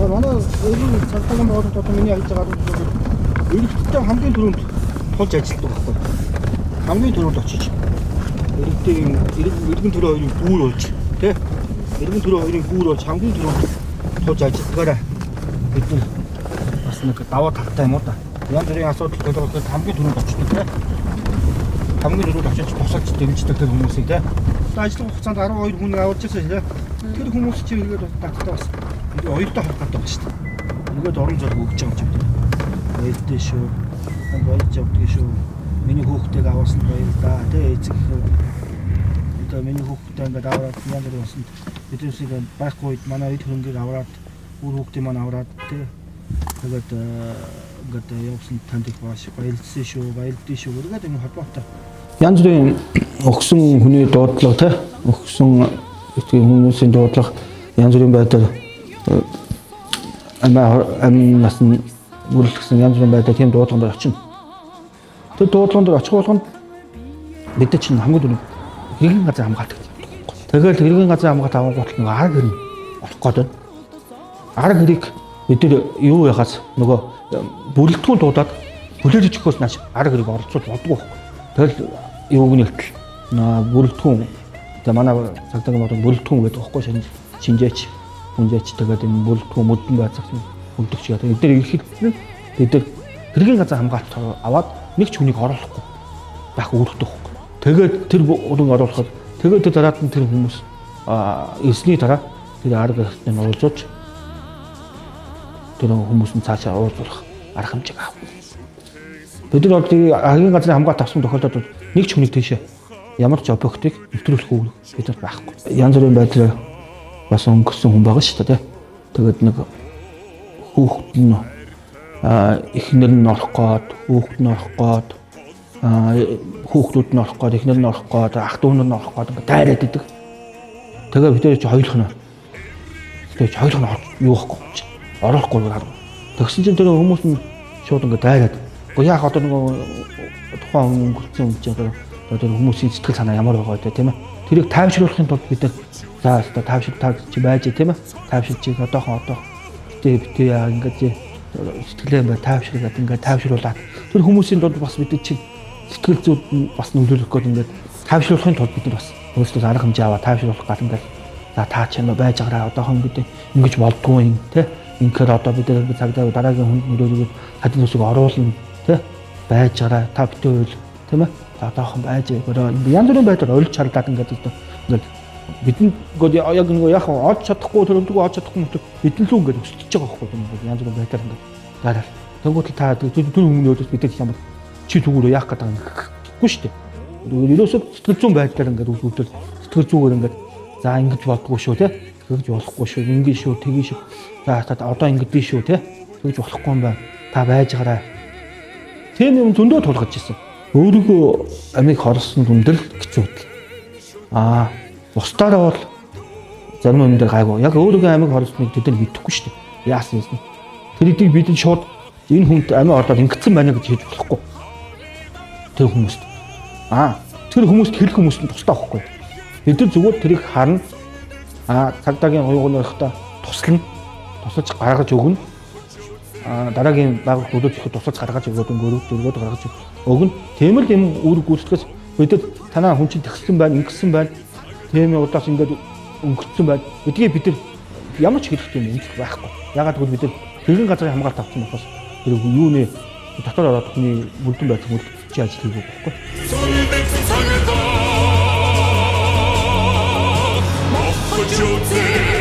манай өөрийн цагдаагийн байгууллагад одоо миний ажиллаж байгаа иргэдтэй хамгийн түрүүнд тулж ажилладаг байхгүй. Хамгийн түрүүнд очиж иргэн төрөө хоёрын гүүр болж тий. Иргэн төрөө хоёрын гүүр болж хамгийн түрүүнд тулж ажилладагаараа бид нар бас нэг даваа талтай юм уу да. Янз бүрийн асуудал төлөвлөлт хамгийн түрүүнд очдог тий. Хамгийн түрүүнд очиж босолж дэмждэг тэр хүмүүсийг тий. Одоо ажлын хугацаанд 12 хүн аварч ирсэн тий. Тэр хүмүүс чинь иргэд таттай бас оёртой харах гэдэг байна шүү дээ. Иргэд орон зай өгч байгаа юм чинь. Баяртай шүү. Баярж явдаг шүү. Миний хүүхдийг авсан баярлалаа. Тэ эцэг одоо миний хүүхдээ ингээд аваад янз бүр болсон. Биднээсийг байхгүй үед манай эд хөрөнгийг аваад үр хүүхдийг маань аваад тэ тэгээд ингээд явсан танд их бааш баярлсан шүү. Баярлалаа шүү. Үргээд юм холбоотой. Янз бүрийн өгсөн хүний дуудлага тэ өгсөн хүмүүсийн дуудлага янз бүрийн байдлаар амнаас нь үйлчлсэн янз бүрийн байдлаар тийм дуудлаганд очино. Тэр дуудлаганд очих болгонд бид нар чинь хамгийн түрүү хэргийн газар хамгаалдаг. Тэгээд хэргийн газар хамгаалт авах нэг арга хэрэг олох гээд байна. Арга хэрэг бид нар юу яхаас нөгөө бүрэлдэхүүн дуудаад бүлэрлэж өгөхөөс нааш арга хэрэг оролцуулж болдгоо. Тэгэл юуг нэгтэл бүрэлдэхүүн тэгээ манай цагдаагийн бодлого бүрэлдэхүүн гэдэг байхгүй шинжээч хүнжээч тэгээд энэ бүрэлдэхүүн мөдөн байцаагч хүндэгч гэдэг. Эдгээр ирэхэд бид нар хэргийн газар хамгаалт аваад нэг ч хүнийг оруулахгүй байх үүрэгтэй байхгүй. Тэгээд тэр өрн оруулахад тэгээд тэр дараад нь тэр хүмүүс ирсний дараа тэр арга хэрэгтээ уулзууч тэр хүмүүс нь цаашаа уулзуулах арга хэмжээг авах. Бид нар хэргийн газрын хамгаалт авсан тохиолдолд нэг ч хүнийг тийшээ ямар ч объектыг нэвтрүүлэх үүрэг бидэрт байхгүй. Янз бүрийн байдлаар бас өнгөрсөн хүн байгаа шүү дээ. Тэгээд нэг хүүхэд нь эхнэр нь орох гээд, хүүхэд нь орох гээд, хүүхдүүд нь орох гээд, эхнэр нь орох гээд, ах дүү нь орох гээд ингээд дайраад идэг. Тэгээд бид нэр чи хоёулах нь. Тэгээд хоёулах нь юу байхгүй юм чи. Орохгүй гарав. Тэгсэн чинь тэр хүмүүс нь шууд ингээд дайраад. Гэхдээ яах одоо нэг тухайн өнгөрсөн юм чи одоо хүмүүсийн сэтгэл санаа ямар байгаа вэ тийм ээ. Тэрийг тайвшруулахын тулд бид нар за тайвшруулж чи байж тийм ээ. Тайвшруулж чи одоохон битээ яа ингээд сэтгэлээ бай тайвшруулаад ингээд тайвшруулаад тэр хүмүүсийн дунд бас бид чи сэтгэл зүйд бас нөлөөлөх гээд ингээд тайвшруулахын тулд бид нар бас өөрсдөө арга хэмжээ аваад тайвшруулах гал ингээд за та ч юм байж байгаараа одоохон ингэж болдгоо юм тий. Ингээд одоо бид нар цагдаа дараагийн хүнд нөлөөлөд хадын усыг оруулна тий. Байж байгаараа та битээ үйл тийм ээ. Одоохон байж байгаараа янз бүрийн байдлаар олж чарлаад ингээд бидний яг нэг яг олж чадахгүй төрөлдгөө олж чадахгүй мөт бидний л ингээд өсөж байгаа байхгүй янз бүрийн байдлаар ингээд дараал. Тэнгуут та түр өмнөөс бид ямар чи зүгүүрөө яах гэдэг юм гэхгүй шүү дээ. Ерөөсөө сэтгэл зүйн байдлаар ингээд үзүүлэл сэтгэл зүгээр ингээд за ингэж болдгоо шүү те. Тэгж болохгүй шүү. Ингээд шүү, тгий шүү. За одоо ингэж дээ шүү те. Тэгж болохгүй юм байна. Та байж гараа. Тийм юм зөндөө тулгаж ирсэн. Өөрийгөө амиг хорсон дүндэл хэцүүд. Бусдаараа бол зарим юм дээр гайгүй. Яг өөрийгөө амиг хорсныг тэд нар мэдэхгүй шүү дээ. Яасан юм. Тэрийг бид шууд энэ хүнд амиг ордоод ингэсэн байна гэж хэлж болохгүй. Тэр хүмүүст. Тэр хүмүүст хэлэх хүмүүст нь тустай байхгүй. Бид нар зүгээр тэрийг харна. Цагдаагийн хуйгуунуудаа туслана. Тусаж гаргаж өгнө. Дараагийн байгууллага бүлүүд ихэд тусаж гаргаж өгөөд өнгөрөөд гаргаж өгнө. Тийм л юм үүрэг гүйцэтгэж бидэд танаа хүн чинь тэгсэн байна, ингэсэн байна. Тийм удаас ингээд өнгөрцөн байна. Эдгээр бид нар ямар ч хэлэх юм үнэлэх байхгүй. Ягаад гэвэл бид нар хэргийн газрын хамгаалалт авсан болохоос тэр юуны дотор ороод хүний мөрдөн байцаг мөрдөгч ажил хийх байхгүй. Мохожуцээ